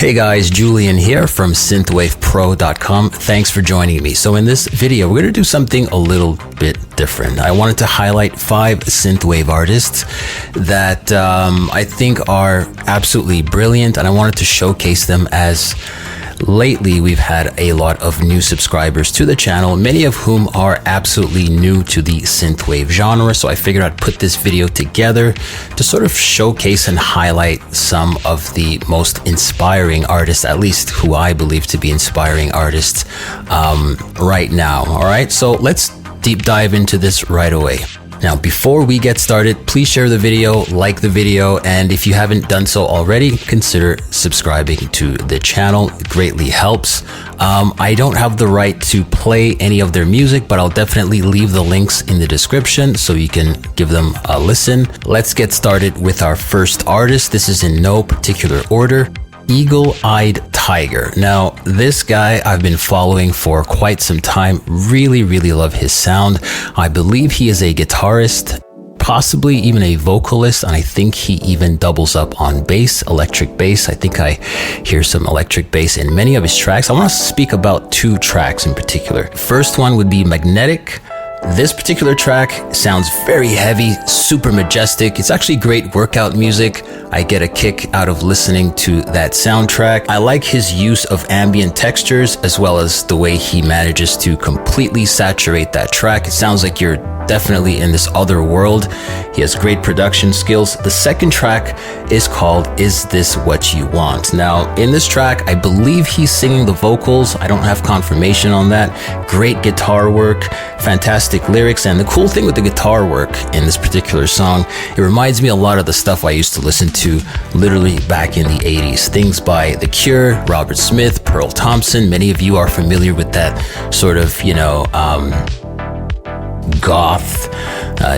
Hey guys, Julian here from SynthwavePro.com. Thanks for joining me. So in this video, we're going to do something a little bit different. I wanted to highlight 5 synthwave artists that I think are absolutely brilliant, and I wanted to showcase them as lately we've had a lot of new subscribers to the channel, many of whom are absolutely new to the synthwave genre. So I figured I'd put this video together to sort of showcase and highlight some of the most inspiring artists, at least who I believe to be inspiring artists right now. All right, so let's deep dive into this right away. Now, before we get started, please share the video, like the video, and if you haven't done so already, consider subscribing to the channel. It greatly helps. I don't have the right to play any of their music, but I'll definitely leave the links in the description so you can give them a listen. Let's get started with our first artist. This is in no particular order. Eagle-Eyed Tiger. Now, this guy I've been following for quite some time. Really love his sound. I believe he is a guitarist, possibly even a vocalist, and I think he even doubles up on bass, electric bass. I think I hear some electric bass in many of his tracks. I want to speak about 2 tracks in particular. First one would be Magnetic. This particular track sounds very heavy, super majestic. It's actually great workout music. I get a kick out of listening to that soundtrack. I like his use of ambient textures as well as the way he manages to completely saturate that track. It sounds like you're definitely in this other world. He has great production skills. The second track is called Is This What You Want? Now, in this track, I believe he's singing the vocals. I don't have confirmation on that. Great guitar work, fantastic lyrics, and the cool thing with the guitar work in this particular song, it reminds me a lot of the stuff I used to listen to literally back in the 80s. Things by The Cure, Robert Smith, Pearl Thompson. Many of you are familiar with that sort of, goth,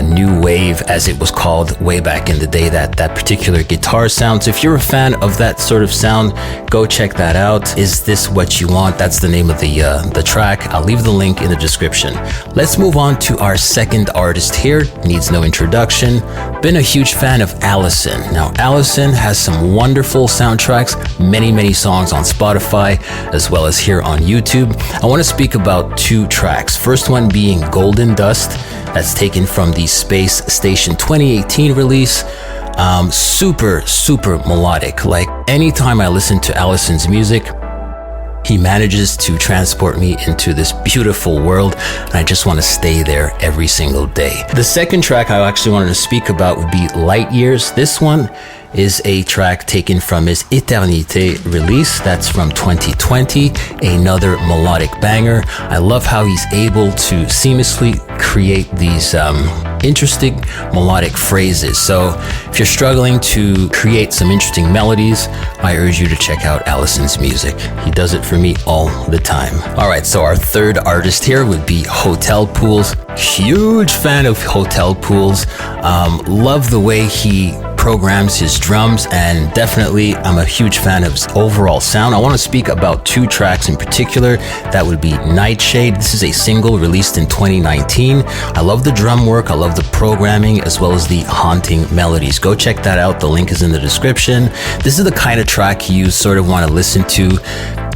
new wave, as it was called way back in the day, that particular guitar sound. So if you're a fan of that sort of sound, go check that out. Is This What You Want? That's the name of the track. I'll leave the link in the description. Let's move on to our second artist here. Needs no introduction. Been a huge fan of Allison. Now, Allison has some wonderful soundtracks, many songs on Spotify, as well as here on YouTube. I want to speak about 2 tracks. First one being Golden Dust. That's taken from the Space Station 2018 release. Super melodic. Like, anytime I listen to Allison's music, he manages to transport me into this beautiful world, and I just want to stay there every single day. The second track I actually wanted to speak about would be Light Years. This one is a track taken from his Eternité release. That's from 2020, another melodic banger. I love how he's able to seamlessly create these interesting melodic phrases. So if you're struggling to create some interesting melodies, I urge you to check out Allison's music. He does it for me all the time. All right, so our third artist here would be Hotel Pools. Huge fan of Hotel Pools. Love the way he programs his drums, and definitely I'm a huge fan of his overall sound. I want to speak about 2 tracks in particular. That would be Nightshade. This is a single released in 2019. I love the drum work, I love the programming, as well as the haunting melodies. Go check that out. The link is in the description. This is the kind of track you sort of want to listen to.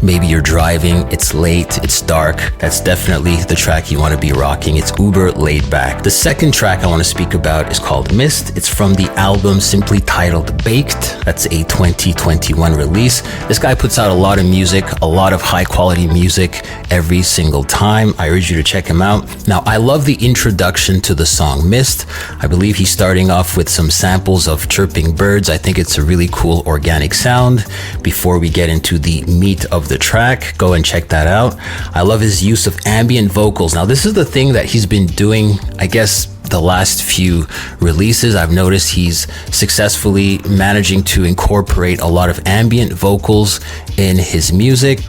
Maybe you're driving, it's late, it's dark. That's definitely the track you want to be rocking. It's uber laid back. The second track I want to speak about is called Mist. It's from the album simply titled Baked. That's a 2021 release. This guy puts out a lot of music, a lot of high quality music every single time. I urge you to check him out. Now, I love the introduction to the song Mist. I believe he's starting off with some samples of chirping birds. I think it's a really cool organic sound. Before we get into the meat of the track, go and check that out. I love his use of ambient vocals. Now, this is the thing that he's been doing, I guess, the last few releases. I've noticed he's successfully managing to incorporate a lot of ambient vocals in his music.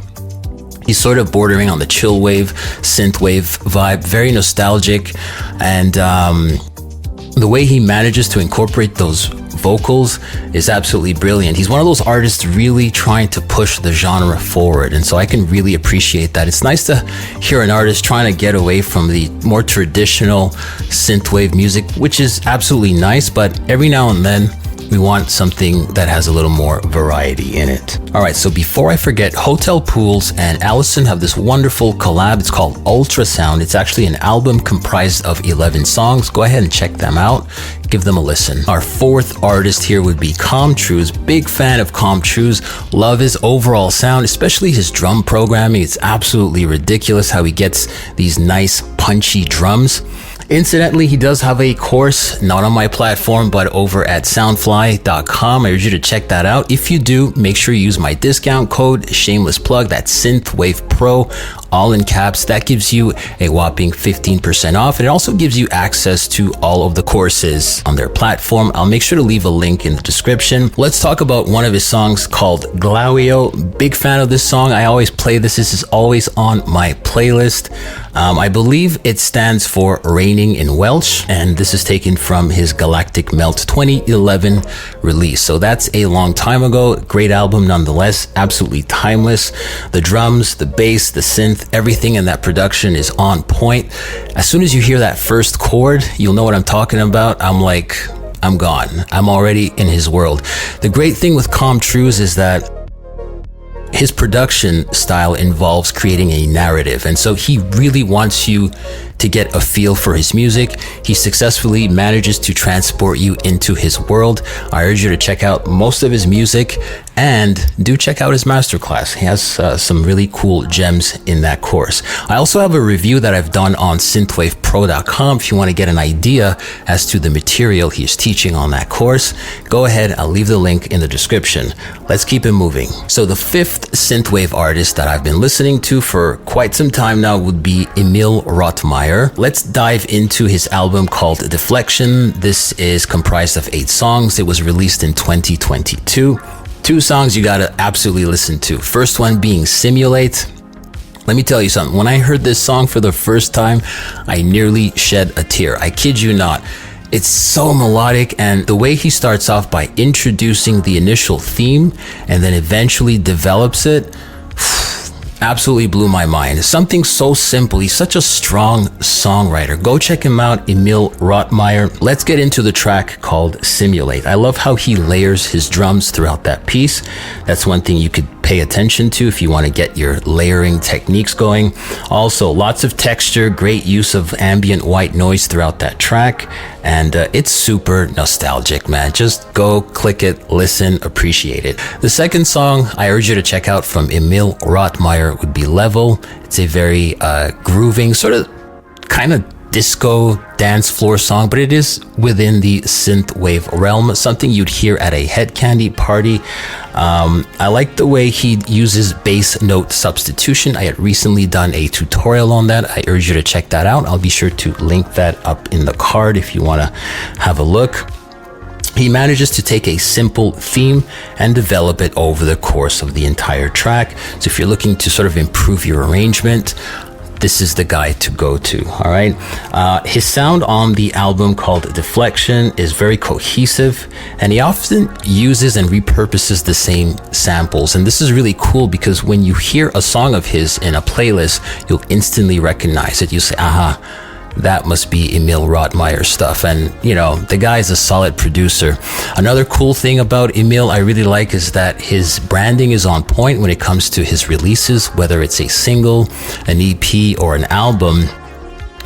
He's sort of bordering on the chill wave, synthwave vibe, very nostalgic, and the way he manages to incorporate those vocals is absolutely brilliant. He's one of those artists really trying to push the genre forward, and so I can really appreciate that. It's nice to hear an artist trying to get away from the more traditional synthwave music, which is absolutely nice, but every now and then We want something that has a little more variety in it. All right, so before I forget, Hotel Pools and Allison have this wonderful collab. It's called Ultrasound. It's actually an album comprised of 11 songs. Go ahead and check them out. Give them a listen. Our fourth artist here would be Comtrue's. Big fan of Comtrue's. Love his overall sound, especially his drum programming. It's absolutely ridiculous how he gets these nice punchy drums. Incidentally, he does have a course, not on my platform, but over at soundfly.com. I urge you to check that out. If you do, make sure you use my discount code, shameless plug, that's SynthwavePro, all in caps. That gives you a whopping 15% off. And it also gives you access to all of the courses on their platform. I'll make sure to leave a link in the description. Let's talk about one of his songs called Glauio. Big fan of this song. I always play this. This is always on my playlist. I believe it stands for Raining in Welsh, and this is taken from his Galactic Melt 2011 release. So that's a long time ago. Great album nonetheless, absolutely timeless. The drums, the bass, the synth, everything in that production is on point. As soon as you hear that first chord, you'll know what I'm talking about. I'm gone. I'm already in his world. The great thing with Comtrue's is that his production style involves creating a narrative, and so he really wants you to get a feel for his music. He successfully manages to transport you into his world. I urge you to check out most of his music, and do check out his masterclass. He has some really cool gems in that course. I also have a review that I've done on SynthwavePro.com. If you want to get an idea as to the material he's teaching on that course, go ahead. I'll leave the link in the description. Let's keep it moving. So the fifth synthwave artist that I've been listening to for quite some time now would be Emil Rottmeier. Let's dive into his album called Deflection. This is comprised of 8 songs. It was released in 2022. 2 songs you gotta absolutely listen to. First one being Simulate. Let me tell you something. When I heard this song for the first time, I nearly shed a tear. I kid you not. It's so melodic, and the way he starts off by introducing the initial theme and then eventually develops it, absolutely blew my mind. Something so simple. He's such a strong songwriter. Go check him out, Emil Rottmeier. Let's get into the track called Simulate. I love how he layers his drums throughout that piece. That's one thing you could pay attention to if you want to get your layering techniques going. Also, lots of texture, great use of ambient white noise throughout that track, and it's super nostalgic, man. Just go click it, listen, appreciate it. The second song I urge you to check out from Emil Rottmeier would be Level. It's a very grooving, sort of kind of disco dance floor song, but it is within the synthwave realm, something you'd hear at a head candy party. I like the way he uses bass note substitution. I had recently done a tutorial on that. I urge you to check that out. I'll be sure to link that up in the card if you want to have a look. He manages to take a simple theme and develop it over the course of the entire track. So if you're looking to sort of improve your arrangement, this is the guy to go to. All right. His sound on the album called Deflection is very cohesive, and he often uses and repurposes the same samples. And this is really cool because when you hear a song of his in a playlist, you'll instantly recognize it. You say, aha, that must be Emil Rottmeier stuff. And you know, the guy is a solid producer. Another cool thing about Emil I really like is that his branding is on point when it comes to his releases, whether it's a single, an EP, or an album.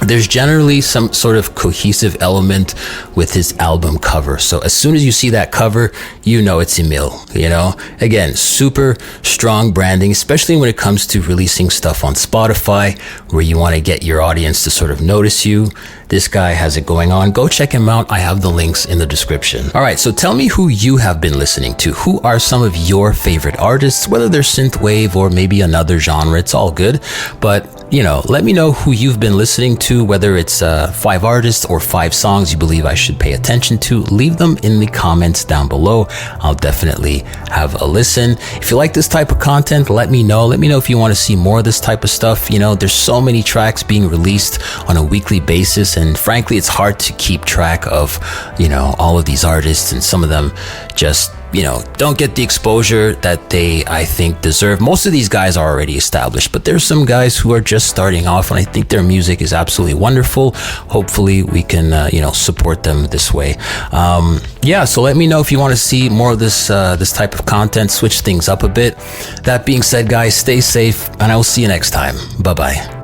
There's generally some sort of cohesive element with his album cover. So as soon as you see that cover, you know it's Emil, you know? Again, super strong branding, especially when it comes to releasing stuff on Spotify, where you want to get your audience to sort of notice you. This guy has it going on. Go check him out. I have the links in the description. All right, so tell me who you have been listening to. Who are some of your favorite artists, whether they're synthwave or maybe another genre, it's all good. But you know, let me know who you've been listening to, whether it's 5 artists or 5 songs you believe I should pay attention to. Leave them in the comments down below. I'll definitely have a listen. If you like this type of content, let me know. Let me know if you want to see more of this type of stuff. You know, there's so many tracks being released on a weekly basis, and frankly, it's hard to keep track of, you know, all of these artists, and some of them just, you know, don't get the exposure that they, I think, deserve. Most of these guys are already established, but there's some guys who are just starting off, and I think their music is absolutely wonderful. Hopefully we can, you know, support them this way. Yeah, so let me know if you want to see more of this type of content, switch things up a bit. That being said, guys, stay safe, and I will see you next time. Bye-bye.